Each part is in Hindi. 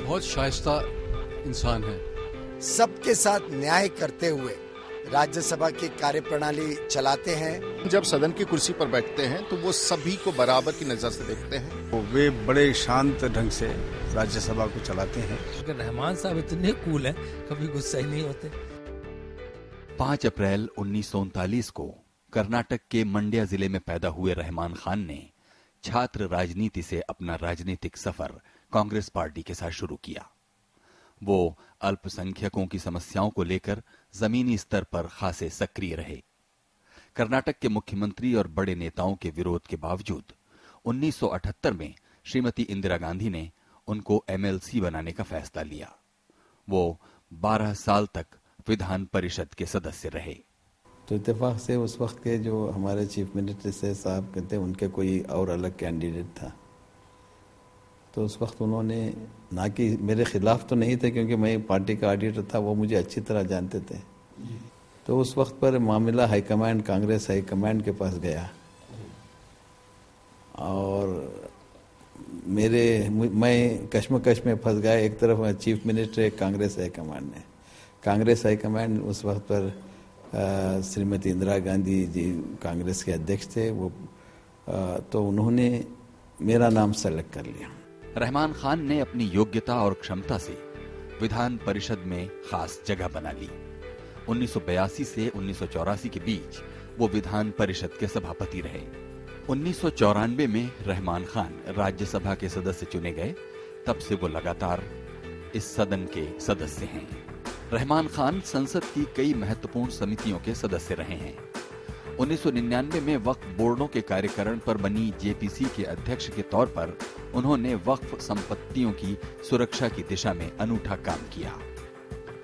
बहुत शाइस्ता इंसान है। सबके साथ न्याय करते हुए राज्यसभा की कार्यप्रणाली चलाते हैं। जब सदन की कुर्सी पर बैठते हैं तो वो सभी को बराबर की नजर से देखते हैं। वे बड़े शांत ढंग से राज्यसभा को चलाते हैं। रहमान साहब इतने कूल हैं, कभी गुस्सा ही नहीं होते। 5 अप्रैल 1939 को कर्नाटक के मंड्या जिले में पैदा हुए रहमान खान ने छात्र राजनीति से अपना राजनीतिक सफर कांग्रेस पार्टी के साथ शुरू किया। वो अल्पसंख्यकों की समस्याओं को लेकर जमीनी स्तर पर खासे सक्रिय रहे। कर्नाटक के मुख्यमंत्री और बड़े नेताओं के विरोध के बावजूद 1978 में श्रीमती इंदिरा गांधी ने उनको एमएलसी बनाने का फैसला लिया। वो 12 साल तक विधान परिषद के सदस्य रहे। तो इत्तेफाक से उस वक्त के जो हमारे चीफ मिनिस्टर से साहब कहते हैं, उनके कोई और अलग कैंडिडेट था। तो उस वक्त उन्होंने, ना कि मेरे खिलाफ तो नहीं थे क्योंकि मैं पार्टी का ऑडिटर था, वो मुझे अच्छी तरह जानते थे। तो उस वक्त पर मामला हाईकमांड, कांग्रेस हाईकमांड के पास गया और मैं कश्मकश में फंस गया। एक तरफ चीफ मिनिस्टर, एक कांग्रेस हाईकमांड ने। कांग्रेस हाईकमांड उस वक्त पर श्रीमती इंदिरा गांधी जी कांग्रेस के अध्यक्ष थे, वो तो उन्होंने मेरा नाम सेलेक्ट कर लिया। रहमान खान ने अपनी योग्यता और क्षमता से विधान परिषद में खास जगह बना ली। 1982 से 1984 के बीच वो विधान परिषद के सभापति रहे। 1994 में रहमान खान राज्यसभा के सदस्य चुने गए। तब से वो लगातार इस सदन के सदस्य हैं। रहमान खान संसद की कई महत्वपूर्ण समितियों के सदस्य रहे हैं। 1999 में वक्फ बोर्डों के कार्यकरण पर बनी जेपीसी के अध्यक्ष के तौर पर उन्होंने वक्फ संपत्तियों की सुरक्षा की दिशा में अनूठा काम किया।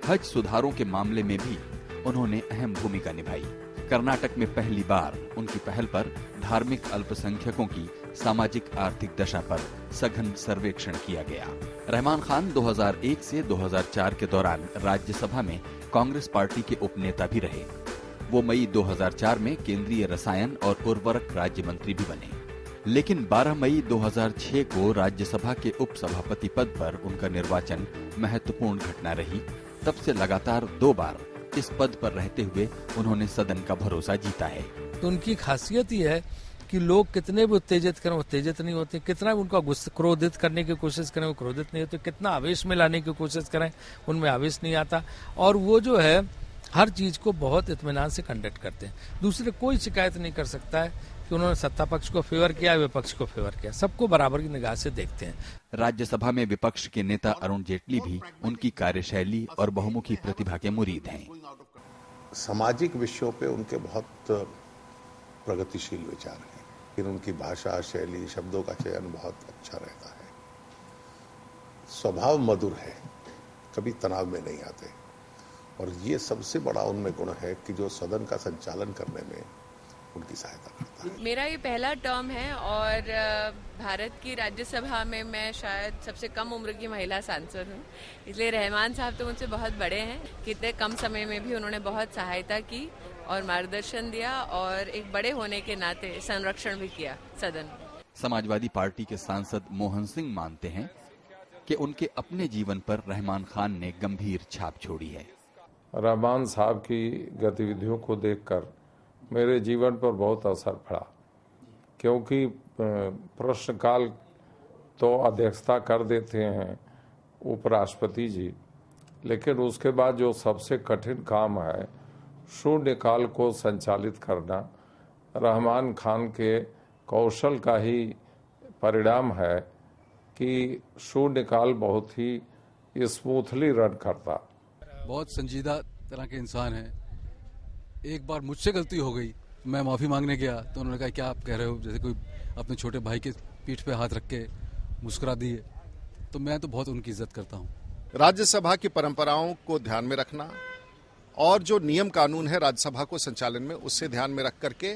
हज सुधारों के मामले में भी उन्होंने अहम भूमिका निभाई। कर्नाटक में पहली बार उनकी पहल पर धार्मिक अल्पसंख्यकों की सामाजिक आर्थिक दशा पर सघन सर्वेक्षण किया गया। रहमान खान 2001 से 2004 के दौरान राज्यसभा में कांग्रेस पार्टी के उपनेता भी रहे। वो मई 2004 में केंद्रीय रसायन और उर्वरक राज्य मंत्री भी बने। लेकिन 12 मई 2006 को राज्यसभा के उपसभापति पद पर उनका निर्वाचन महत्वपूर्ण घटना रही। तब से लगातार 2 बार इस पद पर रहते हुए उन्होंने सदन का भरोसा जीता है। तो उनकी खासियत यह है कि लोग कितने भी उत्तेजित करें, उत्तेजित नहीं होते। कितना भी उनका क्रोधित करने की कोशिश करें, वो क्रोधित नहीं होते। कितना आवेश में लाने की कोशिश करें, उनमें आवेश नहीं आता। और वो जो है हर चीज को बहुत इत्मीनान से कंडक्ट करते हैं। दूसरे कोई शिकायत नहीं कर सकता है कि उन्होंने सत्ता पक्ष को फेवर किया, विपक्ष को फेवर किया। सबको बराबर की निगाह से देखते हैं। राज्यसभा में विपक्ष के नेता अरुण जेटली भी उनकी कार्यशैली और बहुमुखी प्रतिभा के मुरीद हैं। सामाजिक विषयों पे उनके बहुत प्रगतिशील विचार हैं। उनकी भाषा शैली, शब्दों का चयन बहुत अच्छा रहता है। स्वभाव मधुर है, कभी तनाव में नहीं आते। और ये सबसे बड़ा उनमें गुण है कि जो सदन का संचालन करने में उनकी सहायता करता है। मेरा ये पहला टर्म है और भारत की राज्यसभा में मैं शायद सबसे कम उम्र की महिला सांसद हूँ। इसलिए रहमान साहब तो मुझसे बहुत बड़े हैं। कितने कम समय में भी उन्होंने बहुत सहायता की और मार्गदर्शन दिया और एक बड़े होने के नाते संरक्षण भी किया सदन। समाजवादी पार्टी के सांसद मोहन सिंह मानते हैं कि उनके अपने जीवन पर रहमान खान ने गंभीर छाप छोड़ी है। रहमान साहब की गतिविधियों को देखकर मेरे जीवन पर बहुत असर पड़ा, क्योंकि प्रश्नकाल तो अध्यक्षता कर देते हैं उपराष्ट्रपति जी, लेकिन उसके बाद जो सबसे कठिन काम है शून्यकाल को संचालित करना, रहमान खान के कौशल का ही परिणाम है कि शून्यकाल बहुत ही स्मूथली रन करता। बहुत संजीदा तरह के इंसान हैं। एक बार मुझसे गलती हो गई, मैं माफी मांगने गया तो उन्होंने कहा क्या आप कह रहे हो, जैसे कोई अपने छोटे भाई के पीठ पे हाथ रख के मुस्कुरा दिए। तो मैं तो बहुत उनकी इज्जत करता हूँ। राज्यसभा की परंपराओं को ध्यान में रखना और जो नियम कानून है राज्यसभा को संचालन में, उससे ध्यान में रख करके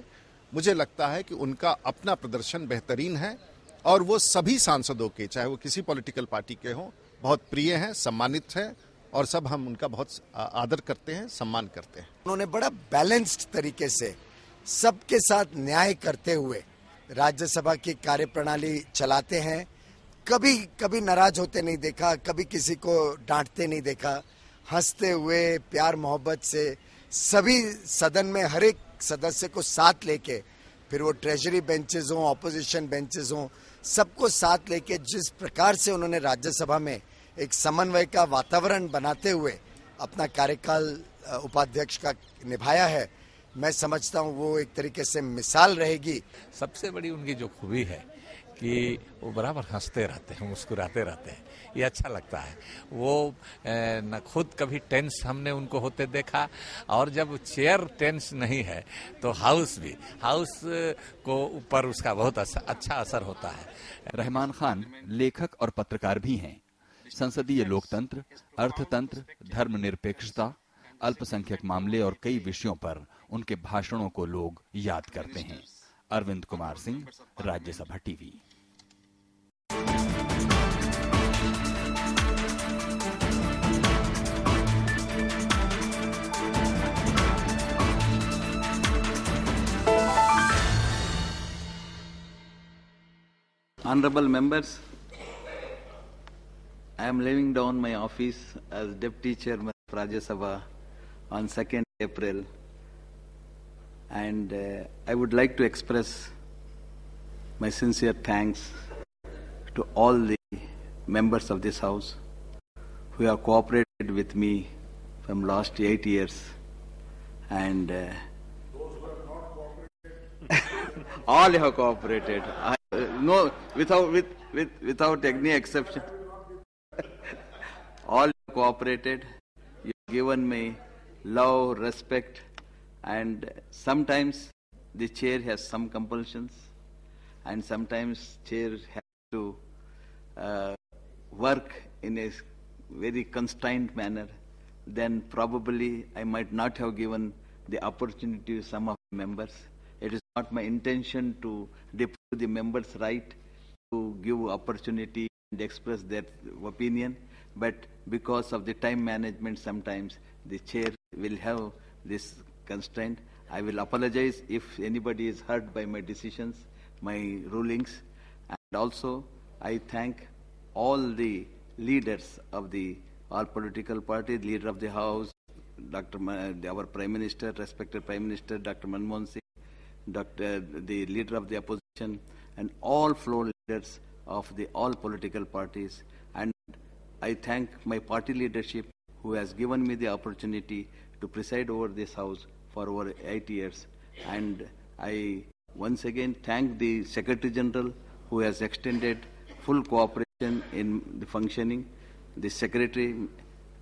मुझे लगता है कि उनका अपना प्रदर्शन बेहतरीन है और वो सभी सांसदों के, चाहे वो किसी पॉलिटिकल पार्टी के हों, बहुत प्रिय हैं, सम्मानित हैं और सब हम उनका बहुत आदर करते हैं, सम्मान करते हैं। उन्होंने बड़ा बैलेंस्ड तरीके से सबके साथ न्याय करते हुए राज्यसभा की कार्यप्रणाली चलाते हैं। कभी कभी नाराज होते नहीं देखा, कभी किसी को डांटते नहीं देखा। हंसते हुए प्यार मोहब्बत से सभी सदन में हर एक सदस्य को साथ लेके, फिर वो ट्रेजरी बेंचेस हों, ऑपोजिशन बेंचेस हों, सबको साथ लेके जिस प्रकार से उन्होंने राज्यसभा में एक समन्वय का वातावरण बनाते हुए अपना कार्यकाल उपाध्यक्ष का निभाया है, मैं समझता हूं वो एक तरीके से मिसाल रहेगी। सबसे बड़ी उनकी जो खूबी है कि वो बराबर हंसते रहते हैं, मुस्कुराते रहते हैं, ये अच्छा लगता है। वो न खुद कभी टेंस हमने उनको होते देखा, और जब चेयर टेंस नहीं है तो हाउस को ऊपर उसका बहुत अच्छा असर होता है। रहमान खान लेखक और पत्रकार भी हैं। संसदीय लोकतंत्र, अर्थतंत्र, धर्मनिरपेक्षता, अल्पसंख्यक मामले और कई विषयों पर उनके भाषणों को लोग याद करते हैं। Arvind Kumar Singh, Rajya Sabha TV. Honorable members, I am leaving down my office as Deputy Chairman of Rajya Sabha on 2nd April, and I would like to express my sincere thanks to all the members of this House who have cooperated with me from last 8 years, and all have cooperated. No, without any exception. All cooperated. You've given me love, respect, and sometimes the chair has some compulsions, and sometimes chair has to work in a very constrained manner. Then probably I might not have given the opportunity to some of the members. It is not my intention to deprive the members' right to give opportunity and express their opinion, but because of the time management, sometimes the chair will have this constraint. I will apologize if anybody is hurt by my decisions, my rulings, and also I thank all the leaders of the all political parties, leader of the House, our Prime Minister, respected Prime Minister Dr. Manmohan Singh, the leader of the opposition, and all floor leaders of the all political parties. And I thank my party leadership who has given me the opportunity to preside over this House for over 8 years. And I once again thank the Secretary General who has extended full cooperation in the functioning, the Secretary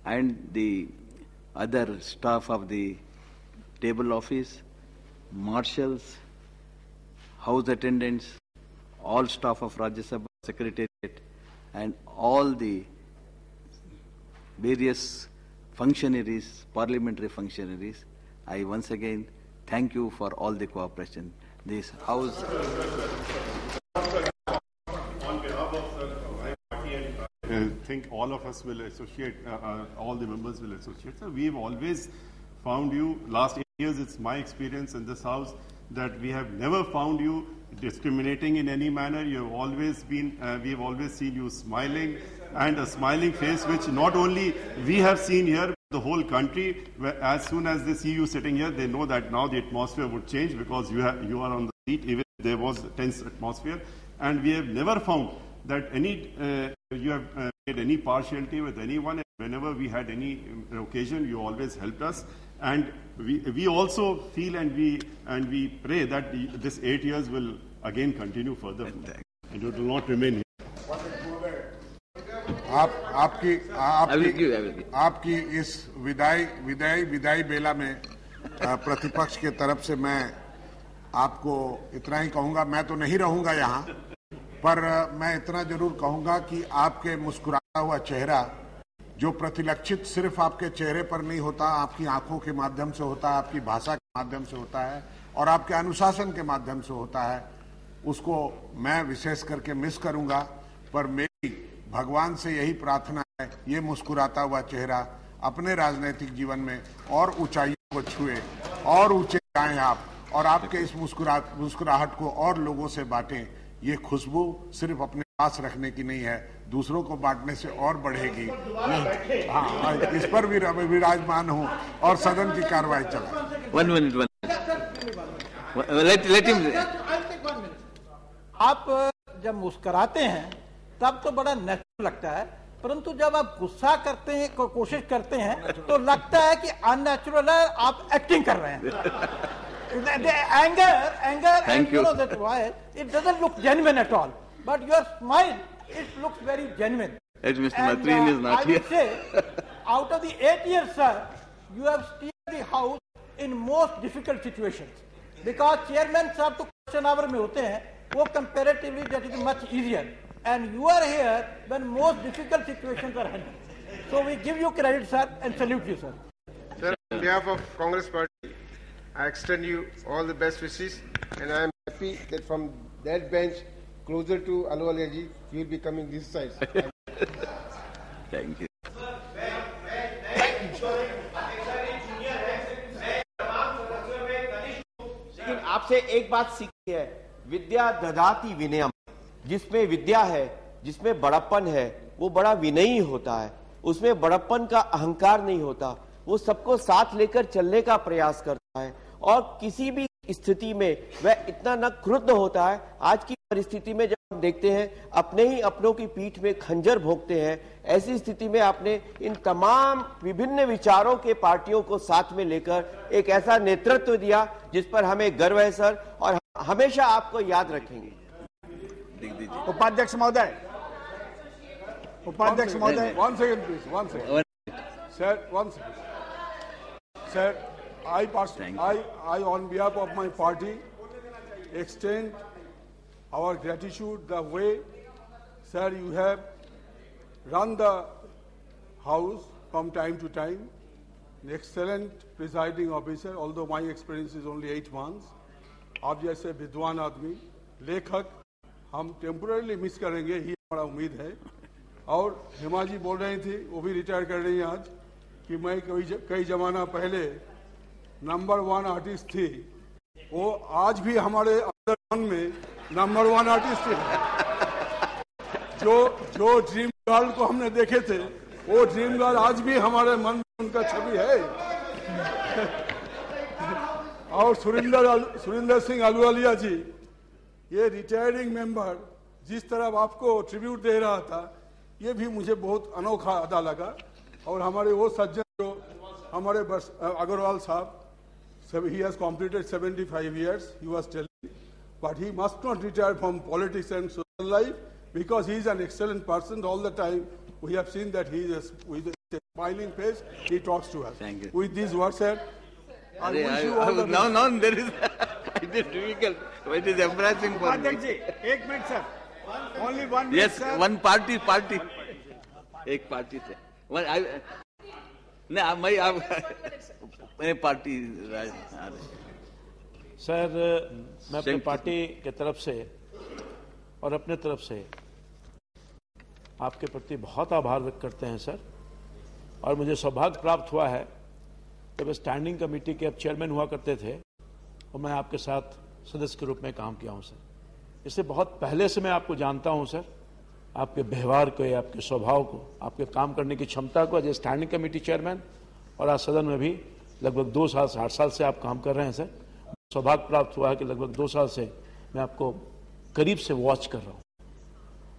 and the other staff of the table office, marshals, house attendants, all staff of Rajya Sabha Secretariat, and all the various functionaries, parliamentary functionaries. I once again thank you for all the cooperation. This House... I think all of us will associate, all the members will associate. So we've always found you, last 8 years, it's my experience in this House, that we have never found you discriminating in any manner. You have always been, we have always seen you smiling, and a smiling face which not only we have seen here, the whole country, as soon as they see you sitting here, they know that now the atmosphere would change because you are on the seat, even if there was a tense atmosphere. And we have never found that you have made any partiality with anyone. Whenever we had any occasion, you always helped us. And we also feel and we pray that this 8 years will again continue further, and it will not remain here. आपकी इस विदाई बेला में प्रतिपक्ष के तरफ से मैं आपको इतना ही कहूंगा। मैं तो नहीं रहूंगा यहाँ, पर मैं इतना जरूर कहूंगा कि आपके मुस्कुराता हुआ चेहरा जो प्रतिलक्षित सिर्फ आपके चेहरे पर नहीं होता, आपकी आंखों के माध्यम से होता है, आपकी भाषा के माध्यम से होता है और आपके अनुशासन के माध्यम से होता है, उसको मैं विशेष करके मिस करूंगा। पर मेरी भगवान से यही प्रार्थना है, ये मुस्कुराता हुआ चेहरा अपने राजनीतिक जीवन में और ऊंचाइयों को छुए और ऊंचे जाएं आप, और आपके इस मुस्कुराहट को और लोगों से बांटें। ये खुशबू सिर्फ अपने पास रखने की नहीं है, दूसरों को बांटने से और बढ़ेगी। हाँ, इस पर भी विराजमान हूँ और सदन की कार्रवाई चले। 1 minute. Let him. आप जब मुस्कुराते हैं तब तो बड़ा नेचुरल लगता है, परंतु जब आप गुस्सा करते हैं, कोशिश करते हैं, तो लगता है कि अननेचुरल है, आप एक्टिंग कर रहे हैं। The anger, and you know that's why it doesn't look genuine at all. But your smile, it looks very genuine. As Mr. Matrin is not here. I would say, out of the 8 years, sir, you have steered the house in most difficult situations. Because chairman साहब तो question hour में होते हैं, वो comparatively that is much easier. And you are here when most difficult situations are handled. So we give you credit, sir, and salute you, sir. Sir, on behalf of Congress Party, I extend you all the best wishes, and I am happy that from that bench closer to Ahluwalia ji, you will be coming this side. Thank you. लेकिन आपसे एक बात सीखी है, विद्या ददाति विनयम। जिसमें विद्या है, जिसमें बड़प्पन है, वो बड़ा विनयी होता है, उसमें बड़प्पन का अहंकार नहीं होता, वो सबको साथ लेकर चलने का प्रयास करता है और किसी भी स्थिति में वह इतना न क्रुद्ध होता है। आज की परिस्थिति में जब हम देखते हैं अपने ही अपनों की पीठ में खंजर भोंकते हैं, ऐसी स्थिति में आपने इन तमाम विभिन्न विचारों के पार्टियों को साथ में लेकर एक ऐसा नेतृत्व दिया जिस पर हमें गर्व है सर, और हमेशा आपको याद रखेंगे। उपाध्यक्ष महोदय, उपाध्यक्ष महोदय, 1 second please, 1 second. Sir, 1 second. Sir, I on behalf of my party extend our gratitude the way, sir, you have run the house from time to time. An excellent presiding officer, although my experience is only 8 months. आप जैसे विद्वान आदमी, लेखक हम टेम्पोरली मिस करेंगे, ही हमारा उम्मीद है। और हेमा जी बोल रही थी, वो भी रिटायर कर रही हैं आज, कि मैं कई जमाना पहले नंबर 1 आर्टिस्ट थी, वो आज भी हमारे अंदर मन में नंबर 1 आर्टिस्ट थी। जो ड्रीम गर्ल को हमने देखे थे, वो ड्रीम गर्ल आज भी हमारे मन में उनका छवि है। और सुरिंदर सिंह अहलुवालिया जी, ये रिटायरिंग मेंबर जिस तरह आपको ट्रिब्यूट दे रहा था, ये भी मुझे बहुत अनोखा अदा लगा। और हमारे वो सज्जन जो हमारे अग्रवाल साहब, he has completed 75 years, he was telling, but he must not retire from politics and social life because he is an excellent person all the time. We have seen that he is with a smiling face, he talks to us. Thank you. With these words, sir, I wish you all the best. No, there is, it is difficult, it is embarrassing for me. जी, 1 minute sir, only 1 minute Yes, sir. one party, एक पार्टी से, मैं पार्टी सर, मैं अपनी पार्टी के तरफ से और अपने तरफ से आपके प्रति बहुत आभार व्यक्त करते हैं सर। और मुझे सौभाग्य प्राप्त हुआ है कि मैं स्टैंडिंग कमेटी के अब चेयरमैन हुआ करते थे और मैं आपके साथ सदस्य के रूप में काम किया हूं सर। इससे बहुत पहले से मैं आपको जानता हूं सर, आपके व्यवहार को, आपके स्वभाव को, आपके काम करने की क्षमता को as a standing committee chairman, और आज सदन में भी लगभग 2 साल से 8 साल से आप काम कर रहे हैं सर। सौभाग्य प्राप्त हुआ है कि लगभग 2 साल से मैं आपको करीब से वॉच कर रहा हूं,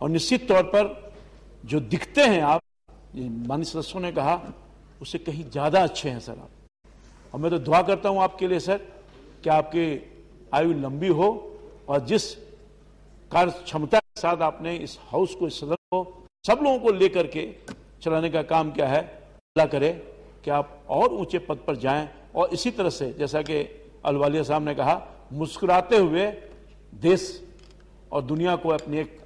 और निश्चित तौर पर जो दिखते हैं आप, माननीय सदस्यों ने कहा, उससे कहीं ज्यादा अच्छे हैं सर आप। और मैं तो दुआ करता हूं आपके लिए सर कि आपकी आयु लंबी हो, और जिस कार्य क्षमता के साथ आपने इस हाउस को, इस सदन को, सब लोगों को लेकर के चलाने का काम किया है, अल्लाह करे कि आप और ऊंचे पद पर जाएं। और इसी तरह से, जैसा कि अहलुवालिया साहब ने कहा, मुस्कुराते हुए देश और दुनिया को अपनी एक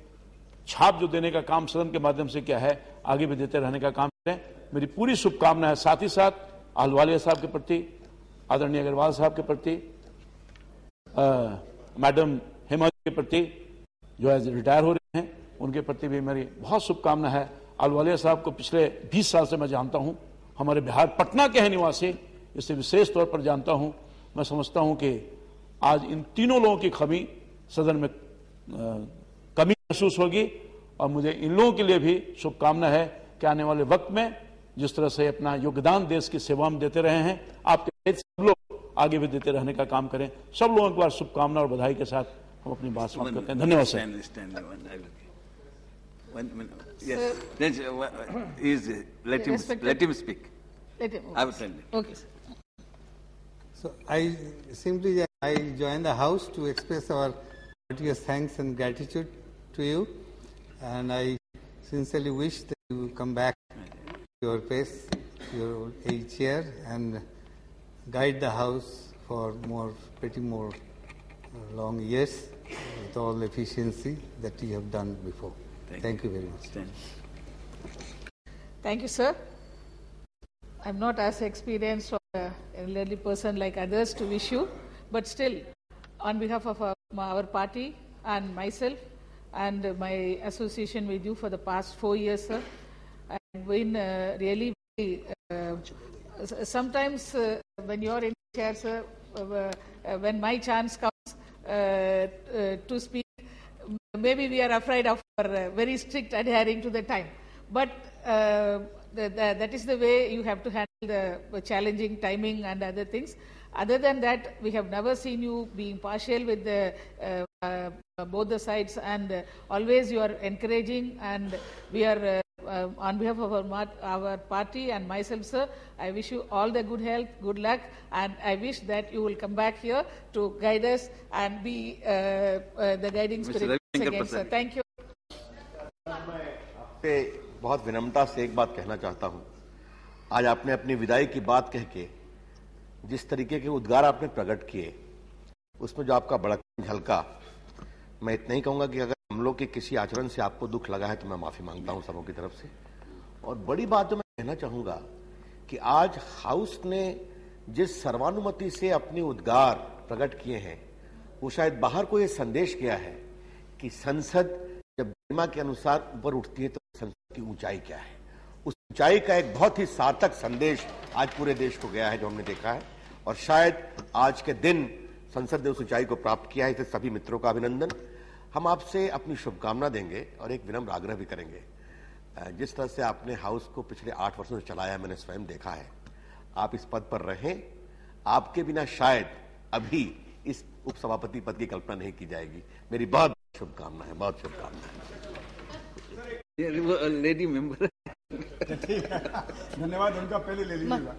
छाप जो देने का काम सदन के माध्यम से किया है, आगे भी देते रहने का काम करें। मेरी पूरी शुभकामना है। साथ ही साथ अहलुवालिया साहब के प्रति, आदरणीय अग्रवाल साहब के प्रति, मैडम हेमा के प्रति जो एज रिटायर हो रहे हैं, उनके प्रति भी मेरी बहुत शुभकामना है। अहलुवालिया साहब को पिछले 20 साल से मैं जानता हूं, हमारे बिहार पटना के हैं निवासी, इससे विशेष तौर पर जानता हूं। मैं समझता हूं कि आज इन तीनों लोगों की कमी सदन में कमी महसूस होगी, और मुझे इन लोगों के लिए भी शुभकामना है कि आने वाले वक्त में जिस तरह से अपना योगदान देश की सेवा में देते रहे हैं, आपके सब लोग आगे भी देते रहने का काम करें। सब लोगों के बाद शुभकामना और बधाई के साथ हम अपनी बात समाप्त करते हैं। धन्यवाद sir. Let him speak. I will tell you. Okay, sir. So I join the House to express our courteous thanks and gratitude to you, and I sincerely wish that you come back to your place, your age chair, and guide the House for pretty more long years with all efficiency that you have done before. Thank you very much. Thank you, sir. I'm not as experienced or an elderly person like others to wish you, but still, on behalf of our party and myself and my association with you for the past 4 years, sir, I've been really sometimes when you're in the chair, sir, when my chance comes to speak, maybe we are afraid of very strict adhering to the time. But that is the way you have to handle the challenging timing and other things. Other than that, we have never seen you being partial with both the sides, and always you are encouraging, and we are on behalf of our party and myself, sir, I wish you all the good health, good luck, and I wish that you will come back here to guide us and be the guiding spirit again, sir. Thank you. बहुत विनम्रता से एक बात कहना चाहता हूं। आज आपने अपनी विदाई की बात कह के जिस तरीके के उद्गार आपने प्रकट किए, उसमें जो आपका बड़कपन झलका, मैं इतना ही कहूंगा कि अगर हम लोग के किसी आचरण से आपको दुख लगा है तो मैं माफी मांगता हूं सबों की तरफ से। और बड़ी बात जो मैं कहना चाहूंगा कि आज हाउस ने जिस सर्वानुमति से अपने उद्गार प्रकट किए हैं, वो शायद बाहर को यह संदेश गया है कि संसद जब गरिमा के अनुसार ऊपर उठती है तो संसद की ऊंचाई क्या है। उस ऊंचाई का एक बहुत ही सार्थक संदेश आज पूरे देश को गया है जो हमने देखा है, और शायद आज के दिन संसद ने उस ऊंचाई को प्राप्त किया है। इससे सभी मित्रों का अभिनंदन। हम आपसे अपनी शुभकामना देंगे और एक विनम्र आग्रह भी करेंगे। जिस तरह से आपने हाउस को पिछले 8 वर्षों से चलाया, मैंने स्वयं देखा है, आप इस पद पर रहें। आपके बिना शायद अभी इस उपसभापति पद की कल्पना नहीं की जाएगी। मेरी बहुत शुभकामना है, बहुत शुभकामना है। लेडी मेंबर धन्यवाद, उनका पहले ले लीजिएगा।